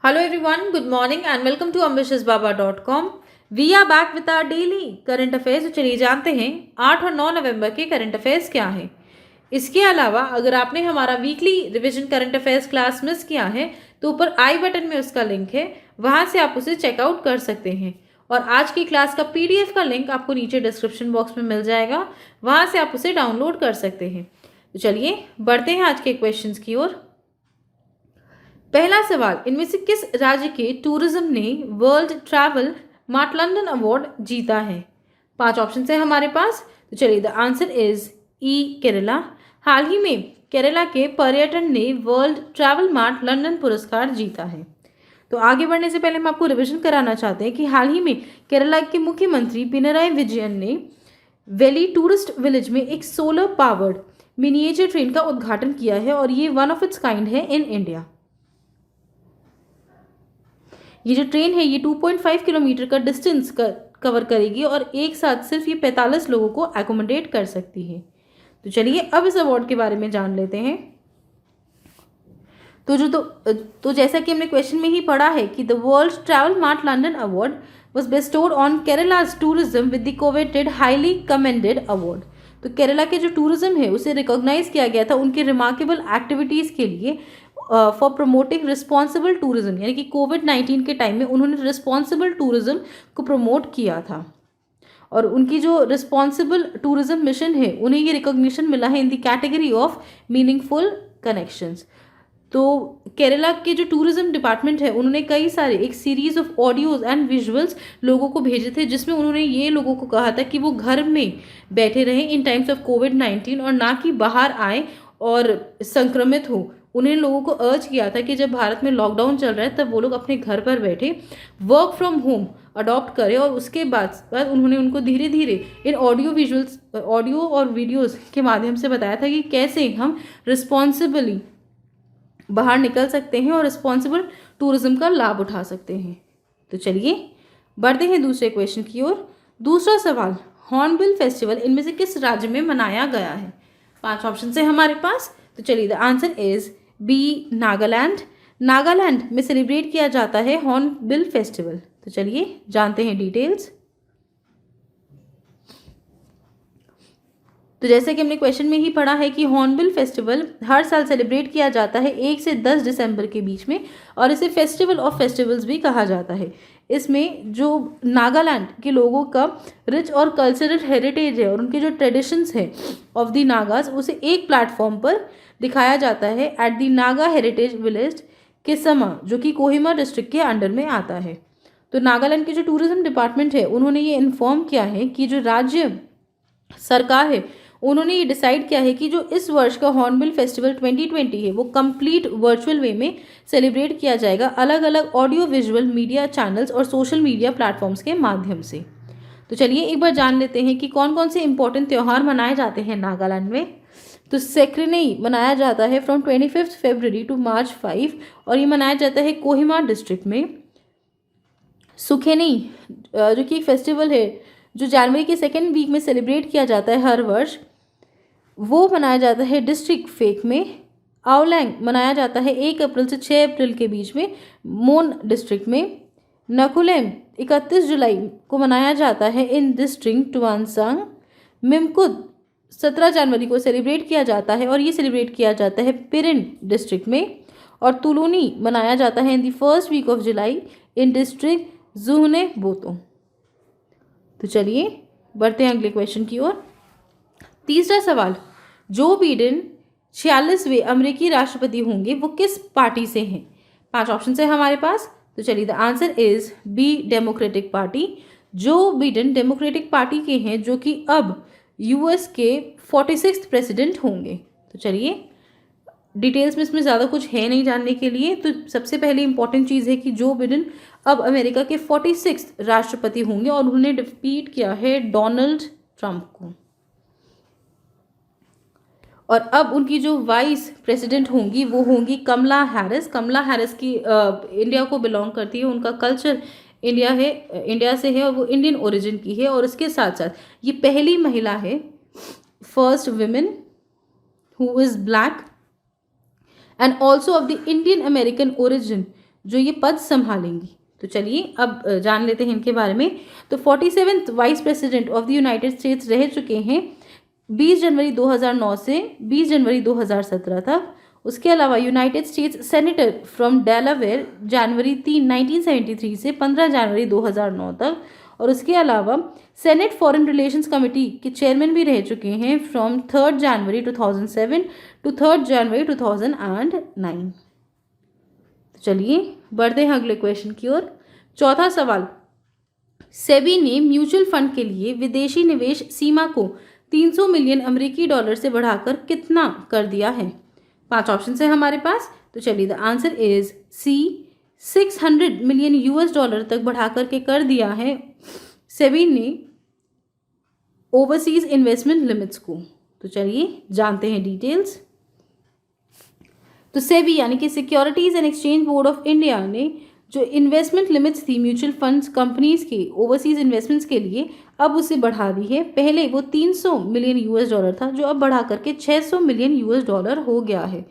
Hello everyone, good morning and welcome to ambitiousbaba.com. We are back with our daily current affairs। तो चलिए जानते हैं 8 और 9 नवंबर के करंट अफेयर्स क्या हैं। इसके अलावा अगर आपने हमारा weekly revision current affairs class miss किया है तो ऊपर आई बटन में उसका लिंक है, वहां से आप उसे चेकआउट कर सकते हैं। और आज की क्लास का पीडीएफ का लिंक आपको नीचे डिस्क्रिप्शन बॉक्स में मिल जाएगा, वहां से आप उसे डाउनलोड कर सकते हैं। तो चलिए बढ़ते हैं आज के क्वेश्चंस की ओर। पहला सवाल, इनमें से किस राज्य के टूरिज्म ने world travel mart London award जीता है? 5 ऑप्शन है हमारे पास। तो चलिए द आंसर इज ई केरला। हाल ही में केरला के पर्यटन ने वर्ल्ड ट्रैवल मार्ट लंदन पुरस्कार जीता है। तो आगे बढ़ने से पहले हम आपको रिविजन कराना चाहते हैं कि हाल ही में केरला के मुख्यमंत्री पिनराई विजयन ने वैली टूरिस्ट विलेज में एक सोलर पावर्ड मिनिएचर ट्रेन का उद्घाटन किया है और ये वन ऑफ इट्स काइंड है इन इंडिया। ये जो ट्रेन है ये 2.5 किलोमीटर का डिस्टेंस कवर करेगी और एक साथ सिर्फ ये 45 लोगों को एकोमोडेट कर सकती है। तो चलिए अब इस अवार्ड के बारे में जान लेते हैं। तो जैसा कि हमने क्वेश्चन में ही पढ़ा है कि the world travel mart London award was bestowed on Kerala's tourism with the coveted highly commended award. तो केरला के जो टूरिज्म है उसे रिकॉग्नाइज किया गया था उनके रिमार्केबल एक्टिविटीज़ के लिए फॉर प्रमोटिंग रिस्पॉन्सिबल टूरिज्म, यानी कि कोविड-19 के टाइम में उन्होंने रिस्पॉन्सिबल टूरिज्म को प्रमोट किया था और उनकी जो रिस्पॉन्सिबल टूरिज्म मिशन है उन्हें ये रिकॉग्निशन मिला है in the category of meaningful connections. तो केरला के जो टूरिज्म डिपार्टमेंट है उन्होंने कई सारे एक series of audios and visuals लोगों को भेजे थे, जिसमें उन्होंने ये लोगों को कहा था कि वो घर में बैठे रहें इन टाइम्स ऑफ कोविड-19 और ना कि बाहर आए और संक्रमित हो। उन्हें लोगों को अर्ज किया था कि जब भारत में लॉकडाउन चल रहा है तब वो लोग अपने घर पर बैठे वर्क फ्रॉम होम अडॉप्ट करें और उसके बाद उन्होंने उनको धीरे धीरे इन ऑडियो और वीडियोस के माध्यम से बताया था कि कैसे हम रिस्पॉन्सिबली बाहर निकल सकते हैं और रिस्पॉन्सिबल टूरिज्म का लाभ उठा सकते हैं। तो चलिए बढ़ते हैं दूसरे क्वेश्चन की ओर। दूसरा सवाल, हॉर्नबिल फेस्टिवल इनमें से किस राज्य में मनाया गया है? 5 ऑप्शन है हमारे पास। तो चलिए the answer is B Nagaland. Nagaland में सेलिब्रेट किया जाता है हॉर्नबिल फेस्टिवल। तो चलिए जानते हैं डिटेल्स। तो जैसे कि हमने क्वेश्चन में ही पढ़ा है कि हॉर्नबिल फेस्टिवल हर साल सेलिब्रेट किया जाता है 1 से 10 दिसंबर के बीच में और इसे फेस्टिवल ऑफ फेस्टिवल्स भी कहा जाता है। इसमें जो नागालैंड के लोगों का रिच और कल्चरल हेरिटेज है और उनके जो ट्रेडिशंस है ऑफ द नागाज उसे एक प्लेटफॉर्म पर दिखाया जाता है at the Naga heritage village Kisama, जो कि कोहिमा डिस्ट्रिक्ट के अंडर में आता है। तो नागालैंड के जो टूरिज्म डिपार्टमेंट है उन्होंने ये इन्फॉर्म किया है कि जो राज्य सरकार है उन्होंने ये डिसाइड किया है कि जो इस वर्ष का हॉर्नबिल फेस्टिवल 2020 है वो कंप्लीट वर्चुअल वे में सेलिब्रेट किया जाएगा अलग अलग ऑडियो विजुअल मीडिया चैनल्स और सोशल मीडिया प्लेटफॉर्म्स के माध्यम से। तो चलिए एक बार जान लेते हैं कि कौन कौन से इंपॉर्टेंट त्यौहार मनाए जाते हैं नागालैंड में। तो सेक्रेनेई मनाया जाता है फ्रॉम 25 फरवरी टू मार्च 5 और ये मनाया जाता है कोहिमा डिस्ट्रिक्ट में। सुखेनेई जो कि एक फेस्टिवल है जो जनवरी के 2nd वीक में सेलिब्रेट किया जाता है हर वर्ष, वो मनाया जाता है डिस्ट्रिक्ट फेक में। आवलैंग मनाया जाता है 1 अप्रैल से 6 अप्रैल के बीच में मोन डिस्ट्रिक्ट में। नकुलेम 31 जुलाई को मनाया जाता है इन डिस्ट्रिक्ट टुआनसांग। मिमकुद 17 जनवरी को सेलिब्रेट किया जाता है और ये सेलिब्रेट किया जाता है पिरिन डिस्ट्रिक्ट में। और तुलूनी मनाया जाता है in the first week of July in district Zunheboto. तो चलिए बढ़ते हैं अगले क्वेश्चन की ओर। तीसरा सवाल, जो बिडेन 46वें अमेरिकी राष्ट्रपति होंगे वो किस पार्टी से हैं? 5 ऑप्शन है हमारे पास। तो चलिए the answer is B Democratic Party. Joe Biden Democratic Party के हैं जो कि अब यूएस के 46th प्रेसिडेंट होंगे। तो चलिए डिटेल्स में इसमें ज़्यादा कुछ है नहीं जानने के लिए। तो सबसे पहले इंपॉर्टेंट चीज़ है कि जो बिडेन अब अमेरिका के 46th राष्ट्रपति होंगे और उन्होंने डिफीट किया है डोनाल्ड ट्रंप को। और अब उनकी जो वाइस प्रेसिडेंट होंगी वो होंगी कमला हैरिस। कमला हैरिस की इंडिया को बिलोंग करती है, उनका कल्चर इंडिया से है और वो इंडियन ओरिजिन की है। और इसके साथ साथ ये पहली महिला है, first women who is black and also of the Indian American origin जो ये पद संभालेंगी। तो चलिए अब जान लेते हैं इनके बारे में। तो 47th vice president of the United states रह चुके हैं 20 जनवरी 2009 से 20 जनवरी 2017 तक। उसके अलावा United States senator from Delaware जनवरी 3 1973 से 15 जनवरी 2009 तक। और उसके अलावा सेनेट फॉरेन रिलेशंस कमेटी के चेयरमैन भी रह चुके हैं फ्रॉम 3 जनवरी 2007 टू 3 जनवरी 2009। तो चलिए बढ़ते हैं अगले क्वेश्चन की ओर। चौथा सवाल, सेबी ने म्यूचुअल फंड के लिए विदेशी निवेश सीमा को 300 मिलियन अमेरिकी डॉलर से बढ़ाकर कितना कर दिया है? 5 ऑप्शन है हमारे पास। तो चलिए the answer is C, 600 million US dollar तक बढ़ाकर के कर दिया है सेबी ने ओवरसीज इन्वेस्टमेंट लिमिट्स को। तो चलिए जानते हैं डिटेल्स। तो सेबी यानी कि securities and exchange board of India ने जो इन्वेस्टमेंट लिमिट्स थी म्यूचुअल फंड्स कंपनीज के ओवरसीज इन्वेस्टमेंट्स के लिए, अब उसे बढ़ा दी है। पहले वो 300 मिलियन यूएस डॉलर था, जो अब बढ़ा करके 600 मिलियन यूएस डॉलर हो गया है।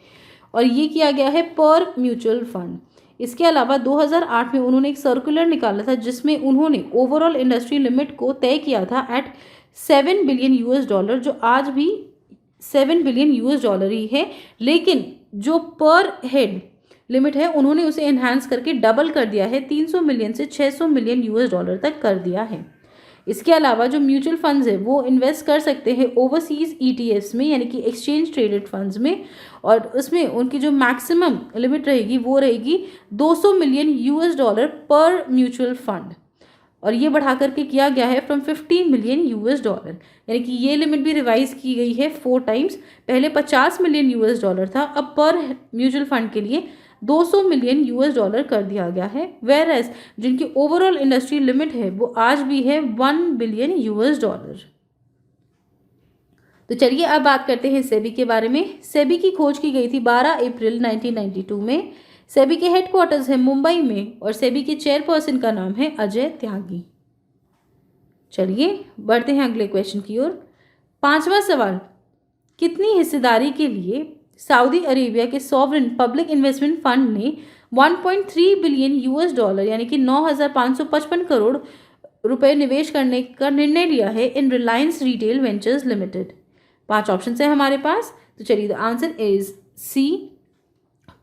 और ये किया गया है पर म्यूचुअल फंड। इसके अलावा 2008 में उन्होंने एक सर्कुलर निकाला था जिसमें उन्होंने ओवरऑल इंडस्ट्री लिमिट को तय किया था एट 7 बिलियन यूएस डॉलर, जो आज भी 7 बिलियन यूएस डॉलर ही है। लेकिन जो पर हेड लिमिट है उन्होंने उसे एनहांस करके डबल कर दिया है, 300 मिलियन से 600 मिलियन यूएस डॉलर तक कर दिया है। इसके अलावा जो म्यूचुअल फंड्स है वो इन्वेस्ट कर सकते हैं ओवरसीज ईटीएफ्स में, यानी कि एक्सचेंज ट्रेडेड फंड्स में, और उसमें उनकी जो मैक्सिमम लिमिट रहेगी वो रहेगी 200 मिलियन यूएस डॉलर पर म्यूचुअल फंड। और ये बढ़ा करके किया गया है फ्रॉम 15 मिलियन यूएस डॉलर, यानी कि ये लिमिट भी रिवाइज की गई है 4 टाइम्स। पहले 50 मिलियन यूएस डॉलर था, अब पर म्यूचुअल फंड के लिए 200 मिलियन यूएस डॉलर कर दिया गया है। वेयर एज जिनकी ओवरऑल इंडस्ट्री लिमिट है वो आज भी है 1 बिलियन यूएस डॉलर। तो चलिए अब बात करते हैं सेबी के बारे में। सेबी की खोज की गई थी 12 अप्रैल 1992 में। सेबी के हेडक्वार्टर्स है मुंबई में और सेबी के चेयरपर्सन का नाम है अजय त्यागी। चलिए बढ़ते हैं अगले क्वेश्चन की ओर। 5वां सवाल, कितनी हिस्सेदारी के लिए सऊदी अरेबिया के सॉवरेन पब्लिक इन्वेस्टमेंट फंड ने 1.3 बिलियन यूएस डॉलर यानी कि 9,555 करोड़ रुपए निवेश करने का निर्णय लिया है इन रिलायंस रिटेल वेंचर्स लिमिटेड? 5 ऑप्शन है हमारे पास। तो चलिए the answer is C,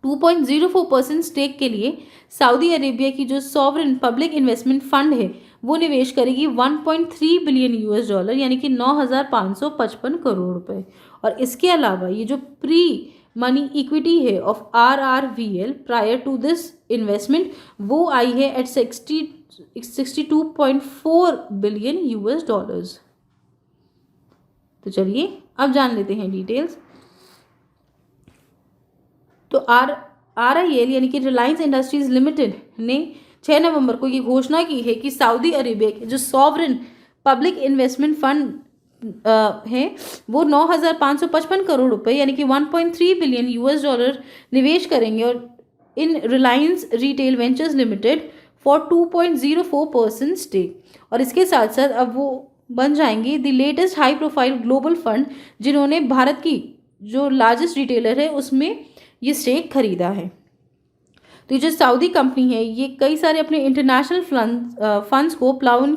2.04% stake के लिए सऊदी अरेबिया की जो सॉवरेन पब्लिक इन्वेस्टमेंट फंड है वो निवेश करेगी 1.3 बिलियन यूएस डॉलर यानी कि 9,555 करोड़ रुपए। और इसके अलावा ये जो प्री मनी इक्विटी है of RRVL prior to this investment वो आई है एट 62.4 बिलियन यूएस डॉलर्स। तो चलिए अब जान लेते हैं डिटेल्स। तो RIL यानी कि रिलायंस इंडस्ट्रीज लिमिटेड ने 6 नवंबर को ये घोषणा की है कि सऊदी अरेबिया के जो सॉवरेन पब्लिक इन्वेस्टमेंट फंड है वो 9,555 करोड़ रुपए यानी कि 1.3 बिलियन यूएस डॉलर निवेश करेंगे और in Reliance Retail Ventures Limited for 2.04% stake. और इसके साथ साथ अब वो बन जाएंगे the latest high profile global fund जिन्होंने भारत की जो लार्जेस्ट रिटेलर है उसमें ये स्टेक खरीदा है। तो ये जो सऊदी कंपनी है ये कई सारे अपने इंटरनेशनल फंड्स को प्लाउन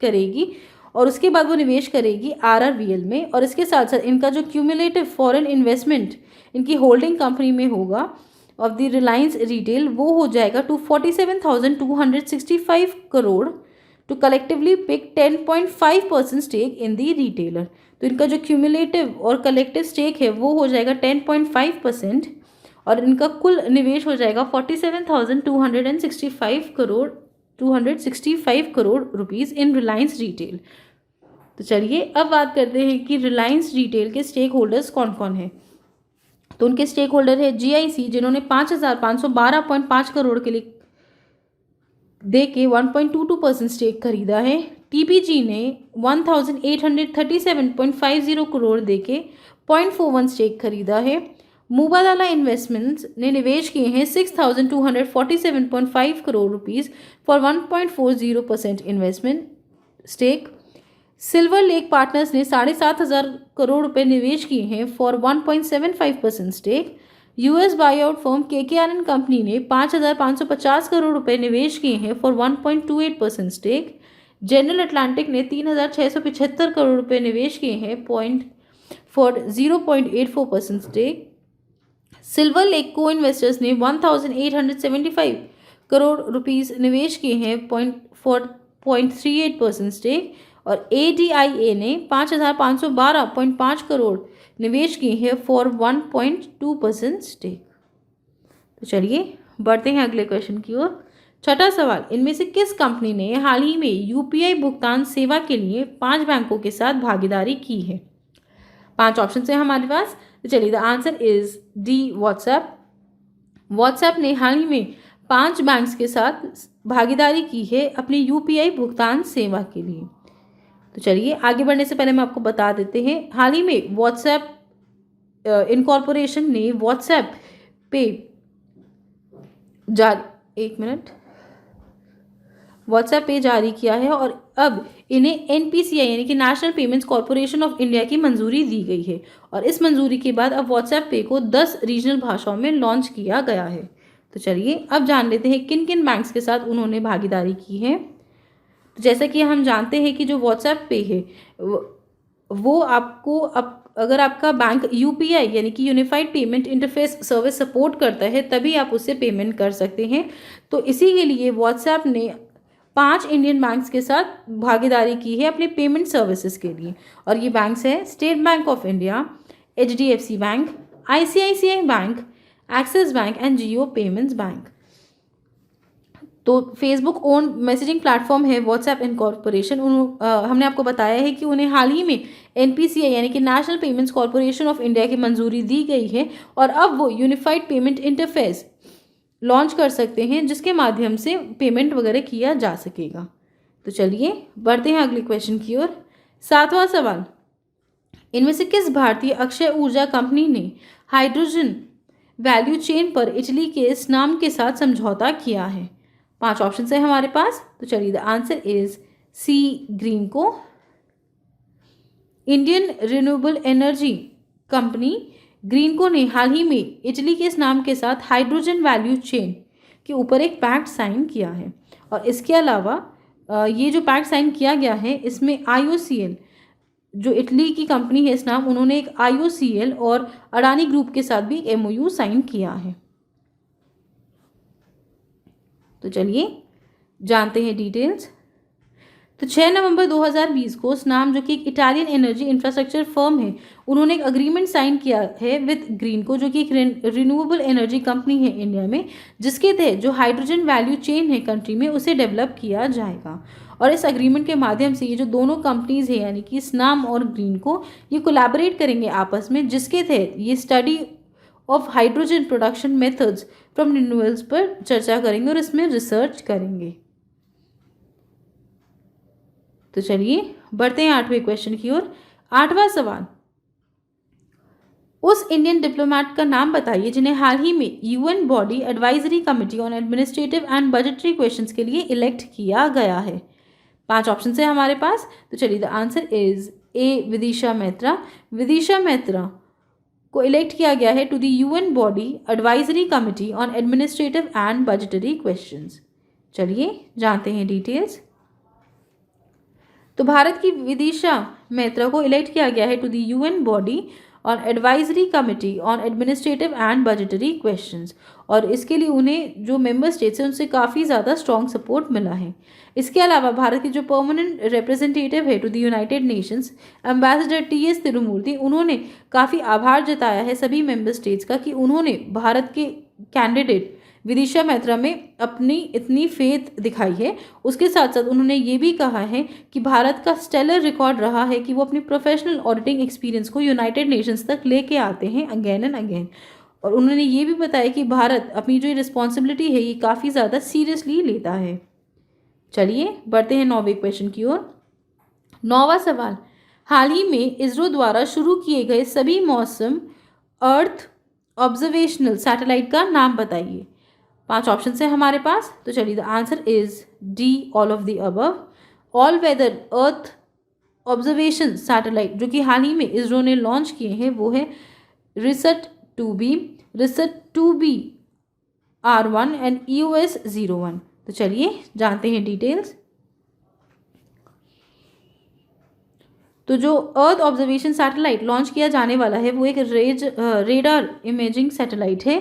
करेगी और उसके बाद वो निवेश करेगी RRVL में। और इसके साथ साथ इनका जो क्यूमुलेटिव फॉरेन इन्वेस्टमेंट इनकी होल्डिंग कंपनी में होगा ऑफ द रिलायंस रिटेल वो हो जाएगा to 47,265 crore to collectively pick 10.5% stake in the retailer. तो इनका जो क्यूमुलेटिव और कलेक्टिव स्टेक है वो हो जाएगा 10.5% और इनका कुल निवेश हो जाएगा 265 crore rupees in Reliance retail. तो चलिए अब बात करते हैं कि रिलायंस रिटेल के स्टेक होल्डर्स कौन कौन हैं। तो उनके स्टेक होल्डर है GIC जिन्होंने 5,512.5 करोड़ के लिए दे के 1.22% स्टेक खरीदा है। TPG ने 1,837.50 करोड़ दे के 0.41 स्टेक खरीदा है। मुबादला इन्वेस्टमेंट्स ने निवेश किए हैं 6,247.5 crore rupees for 1.40% investment stake. Silver Lake Partners ने 7,500 करोड़ रुपए निवेश किए हैं for 1.75% stake. US buyout firm KKR company ने 5,550 करोड़ रुपए निवेश किए हैं फॉर 1.28% स्टेक। जनरल अटलांटिक ने 3,675 करोड़ रुपए निवेश किए हैं फॉर 0.84% स्टेक। सिल्वर लेक को इन्वेस्टर्स ने 1,875 करोड़ रुपीस निवेश किए हैं फॉर 0.38% स्टेक। और ADIA ने 5,512.5 करोड़ निवेश किए हैं फॉर 1.2% स्टेक। तो चलिए बढ़ते हैं अगले क्वेश्चन की ओर। छठा सवाल, इनमें से किस कंपनी ने हाल ही में यूपीआई भुगतान सेवा के लिए 5 बैंकों के साथ भागीदारी की है? 5 ऑप्शन है हमारे पास। तो चलिए, the answer is D, WhatsApp. WhatsApp ने हाल ही में 5 बैंक्स के साथ भागीदारी की है अपनी यूपीआई भुगतान सेवा के लिए। तो चलिए आगे बढ़ने से पहले हम आपको बता देते हैं, हाल ही में व्हाट्सएप इनकॉर्पोरेशन ने व्हाट्सएप पे व्हाट्सएप पे जारी किया है और अब इन्हें एनपीसीआई यानी कि national payments corporation of India की मंजूरी दी गई है। और इस मंजूरी के बाद अब व्हाट्सएप पे को 10 रीजनल भाषाओं में लॉन्च किया गया है। तो चलिए अब जान लेते हैं किन किन बैंक्स के साथ उन्होंने भागीदारी की है। तो जैसा कि हम जानते हैं कि जो व्हाट्सएप पे है वो आपको अगर आपका बैंक यूपीआई यानी कि unified payment interface service support करता है तभी आप उससे पेमेंट कर सकते हैं। तो इसी के लिए व्हाट्सएप ने 5 इंडियन बैंक्स के साथ भागीदारी की है अपने पेमेंट सर्विसेज के लिए। और ये बैंक्स हैं state bank of India, HDFC bank, ICICI bank, axis bank and Jio payments bank. तो फेसबुक ओन मैसेजिंग प्लेटफॉर्म है व्हाट्सएप इनकॉर्पोरेशन। हमने आपको बताया है कि उन्हें हाल ही में NPCI यानी कि national payments corporation of India की मंजूरी दी गई है और अब वो यूनिफाइड पेमेंट इंटरफेस लॉन्च कर सकते हैं जिसके माध्यम से पेमेंट वगैरह किया जा सकेगा। तो चलिए बढ़ते हैं अगले क्वेश्चन की ओर। 7वां सवाल, इनमें से किस भारतीय अक्षय ऊर्जा कंपनी ने हाइड्रोजन वैल्यू चेन पर इटली के स्नाम के साथ समझौता किया है? 5 ऑप्शन है हमारे पास। तो चलिए, the answer is C, Greenko. Indian renewable energy company Greenko ने हाल ही में इटली के नाम के साथ हाइड्रोजन वैल्यू चेन के ऊपर एक पैक्ट साइन किया है। और इसके अलावा ये जो पैक्ट साइन किया गया है इसमें IOCL जो इटली की कंपनी है इस नाम, उन्होंने एक IOCL और अडानी ग्रुप के साथ भी एक MOU साइन किया है। तो चलिए जानते हैं डिटेल्स। तो 6 नवंबर 2020 को स्नाम जो कि एक इटालियन एनर्जी इंफ्रास्ट्रक्चर फर्म है, उन्होंने एक अग्रीमेंट साइन किया है विद ग्रीनको जो कि एक रिन्यूएबल एनर्जी कंपनी है इंडिया में, जिसके तहत जो हाइड्रोजन वैल्यू चेन है कंट्री में उसे डेवलप किया जाएगा। और इस अग्रीमेंट के माध्यम से ये जो दोनों कंपनीज है यानी कि स्नाम और ग्रीनको ये कोलैबोरेट करेंगे आपस में, जिसके तहत ये study of hydrogen production methods from renewables पर चर्चा करेंगे और इसमें रिसर्च करेंगे। तो चलिए बढ़ते हैं 8वें क्वेश्चन की ओर। 8वां सवाल, उस इंडियन डिप्लोमेट का नाम बताइए जिन्हें हाल ही में UN body advisory committee on administrative and budgetary questions के लिए इलेक्ट किया गया है। 5 ऑप्शन है हमारे पास। तो चलिए, the answer is A, Vidisha Maitra. Vidisha Maitra को इलेक्ट किया गया है to the UN body advisory committee on administrative and budgetary questions. चलिए जानते हैं डिटेल्स। तो भारत की विदिशा मैत्रा को इलेक्ट किया गया है to the UN body on advisory committee on administrative and budgetary questions. और इसके लिए उन्हें जो मेंबर स्टेट्स हैं उनसे काफ़ी ज़्यादा स्ट्रॉन्ग सपोर्ट मिला है। इसके अलावा भारत के जो परमानेंट रिप्रेजेंटेटिव है to the United Nations ambassador TS Tirumurti, उन्होंने काफ़ी आभार जताया है सभी मेंबर स्टेट्स का कि उन्होंने भारत के कैंडिडेट विदिशा मैत्रा में अपनी इतनी फेथ दिखाई है। उसके साथ साथ उन्होंने ये भी कहा है कि भारत का स्टेलर रिकॉर्ड रहा है कि वो अपनी प्रोफेशनल ऑडिटिंग एक्सपीरियंस को यूनाइटेड नेशंस तक लेके आते हैं अगेन एंड अगेन। और उन्होंने ये भी बताया कि भारत अपनी जो रिस्पॉन्सिबिलिटी है ये काफ़ी ज़्यादा सीरियसली लेता है। चलिए बढ़ते हैं 9वें क्वेश्चन की ओर। 9वां सवाल, हाल ही में इसरो द्वारा शुरू किए गए सभी मौसम अर्थ ऑब्जर्वेशनल सैटेलाइट का नाम बताइए। 5 ऑप्शन है हमारे पास। तो चलिए, the answer is D, all of the above. All weather earth observation satellite जो कि हाल ही में इसरो ने लॉन्च किए हैं वो है रिसट 2B, रिसट 2BR1 एंड EOS-01। तो चलिए जानते हैं डिटेल्स। तो जो अर्थ ऑब्जर्वेशन सैटेलाइट लॉन्च किया जाने वाला है वो एक रेडार इमेजिंग सैटेलाइट है,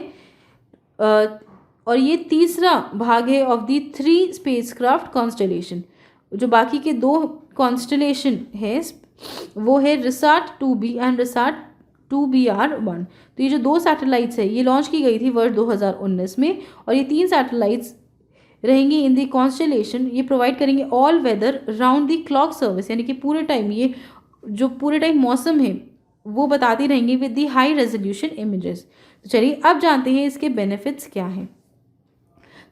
और ये तीसरा भाग है ऑफ दी 3 स्पेसक्राफ्ट कॉन्स्टलेशन। जो बाकी के 2 कॉन्स्टलेशन है वो है रिसाट 2B एंड रिसाट 2BR1। तो ये जो 2 सैटेलाइट्स है ये लॉन्च की गई थी वर्ष 2019 में, और ये 3 सैटेलाइट्स रहेंगी इन दी कॉन्स्टलेशन। ये प्रोवाइड करेंगे ऑल वेदर राउंड दी क्लॉक सर्विस, यानी कि पूरे टाइम ये जो पूरे टाइम मौसम है वो बताती रहेंगी with the high resolution images. तो चलिए अब जानते हैं इसके बेनिफिट्स क्या हैं।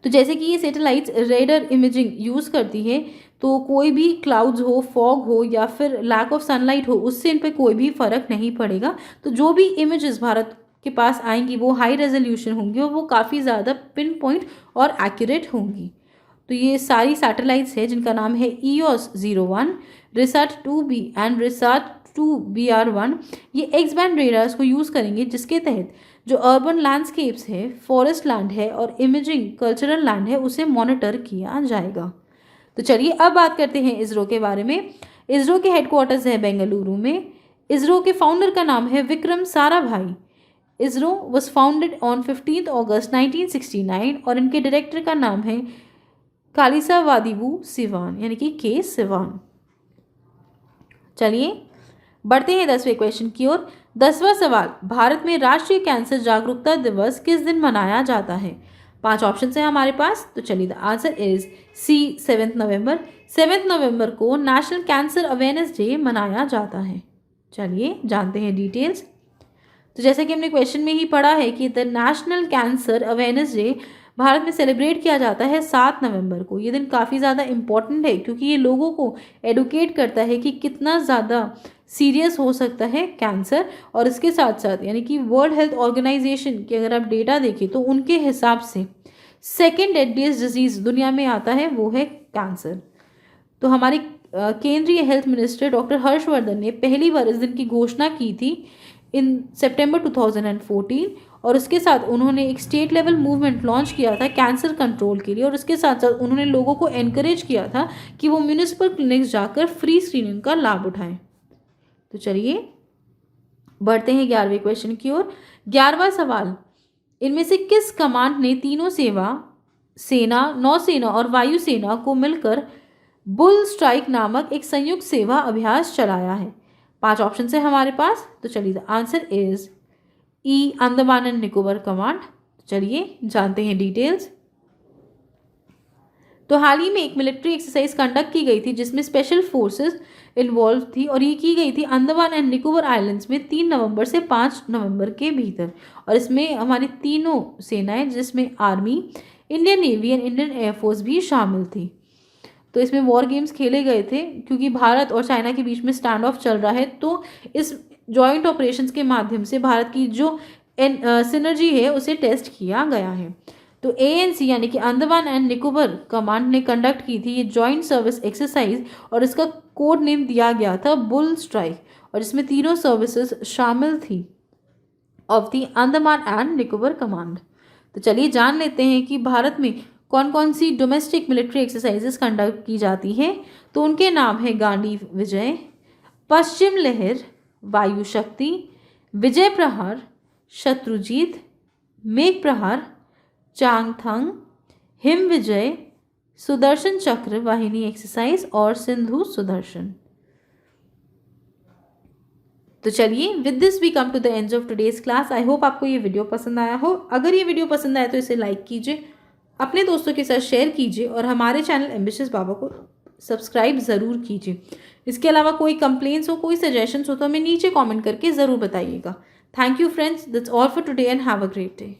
तो जैसे कि ये सैटेलाइट्स रेडर इमेजिंग यूज़ करती है, तो कोई भी क्लाउड्स हो, फॉग हो या फिर लैक ऑफ सनलाइट हो, उससे इन पर कोई भी फ़र्क नहीं पड़ेगा। तो जो भी इमेजेस भारत के पास आएंगी वो हाई रेजोल्यूशन होंगी और वो काफ़ी ज़्यादा पिन पॉइंट और एक्यूरेट होंगी। तो ये सारी सैटेलाइट्स है जिनका नाम है EOS-01, रिसाट 2B एंड रिसाट 2BR1, ये एक्स बैंड रेडार्स को यूज़ करेंगे, जिसके तहत जो अर्बन लैंडस्केप्स है, फॉरेस्ट लैंड है और इमेजिंग कल्चरल लैंड है उसे मॉनिटर किया जाएगा। तो चलिए अब बात करते हैं इसरो के बारे में। इसरो के हेडक्वार्टर्स है बेंगलुरु में। इसरो के फाउंडर का नाम है Vikram Sarabhai. ISRO was founded on 15 अगस्त 1969 और इनके डायरेक्टर का नाम है कालिसावादिवु सिवान, यानी कि के सिवान। चलिए बढ़ते हैं 10वें क्वेश्चन की ओर। 10वां सवाल, भारत में राष्ट्रीय कैंसर जागरूकता दिवस किस दिन मनाया जाता है? 5 ऑप्शन है हमारे पास। तो चलिए द आंसर इज सी 7 नवंबर। 7 नवंबर को नेशनल कैंसर अवेयरनेस डे मनाया जाता है। चलिए जानते हैं डिटेल्स। तो जैसे कि हमने क्वेश्चन में ही पढ़ा है कि the national cancer awareness day Bharat में सेलिब्रेट किया जाता है 7 नवंबर को। ये दिन काफ़ी ज़्यादा इम्पॉर्टेंट है क्योंकि ये लोगों को एडुकेट करता है कि कितना ज़्यादा सीरियस हो सकता है कैंसर। और इसके साथ साथ यानी कि वर्ल्ड हेल्थ ऑर्गेनाइजेशन के अगर आप डेटा देखें तो उनके हिसाब से सेकेंड डेडलीस्ट डिजीज़ दुनिया में आता है वो है कैंसर। तो हमारे केंद्रीय हेल्थ मिनिस्टर डॉक्टर हर्षवर्धन ने पहली बार इस दिन की घोषणा की थी इन सितंबर 2014, और उसके साथ उन्होंने एक स्टेट लेवल मूवमेंट लॉन्च किया था कैंसर कंट्रोल के लिए। और उसके साथ साथ उन्होंने लोगों को एनकरेज किया था कि वो म्यूनिसिपल क्लिनिक्स जाकर फ्री स्क्रीनिंग का लाभ उठाएं। तो चलिए बढ़ते हैं 11वें क्वेश्चन की ओर। 11वां सवाल, इनमें से किस कमांड ने तीनों सेना, नौसेना और वायुसेना को मिलकर बुल स्ट्राइक नामक एक संयुक्त सेवा अभ्यास चलाया है? 5 ऑप्शन है हमारे पास। तो चलिए the answer is E Andaman and Nicobar command. चलिए जानते हैं डिटेल्स। तो हाल ही में एक मिलिट्री एक्सरसाइज कंडक्ट की गई थी जिसमें स्पेशल फोर्सेस इन्वॉल्व थी, और ये की गई थी अंडमान एंड निकोबार आइलैंड्स में 3 नवंबर से 5 नवंबर के भीतर। और इसमें हमारी तीनों सेनाएं जिसमें army, Indian navy and Indian air force भी शामिल थी। तो इसमें वॉर गेम्स खेले गए थे क्योंकि भारत और चाइना के बीच में स्टैंड ऑफ चल रहा है। तो इस जॉइंट ऑपरेशंस के माध्यम से भारत की जो सिनर्जी है उसे टेस्ट किया गया है। तो ANC यानी कि अंडमान एंड निकोबार कमांड ने कंडक्ट की थी ये जॉइंट सर्विस एक्सरसाइज, और इसका कोड नेम दिया गया था बुल स्ट्राइक, और इसमें तीनों सर्विसेज शामिल थी of the Andaman and Nicobar command. तो चलिए जान लेते हैं कि भारत में कौन कौन सी डोमेस्टिक मिलिट्री एक्सरसाइजेस कंडक्ट की जाती हैं। तो उनके नाम है गांडी विजय, पश्चिम लहर, वायु शक्ति, विजय प्रहार, शत्रुजीत, मेघ प्रहार, चांगथंग, हिम विजय, सुदर्शन चक्र वाहिनी एक्सरसाइज और सिंधु सुदर्शन। तो चलिए with this we come to the end of today's class. I hope आपको ये वीडियो पसंद आया हो। अगर ये वीडियो पसंद आया तो इसे लाइक कीजिए, अपने दोस्तों के साथ शेयर कीजिए और हमारे चैनल एम्बिशियस बाबा को सब्सक्राइब ज़रूर कीजिए। इसके अलावा कोई कंप्लेंट्स हो, कोई सजेशंस हो तो हमें नीचे कमेंट करके ज़रूर बताइएगा। Thank you friends, that's all for today and have a great day.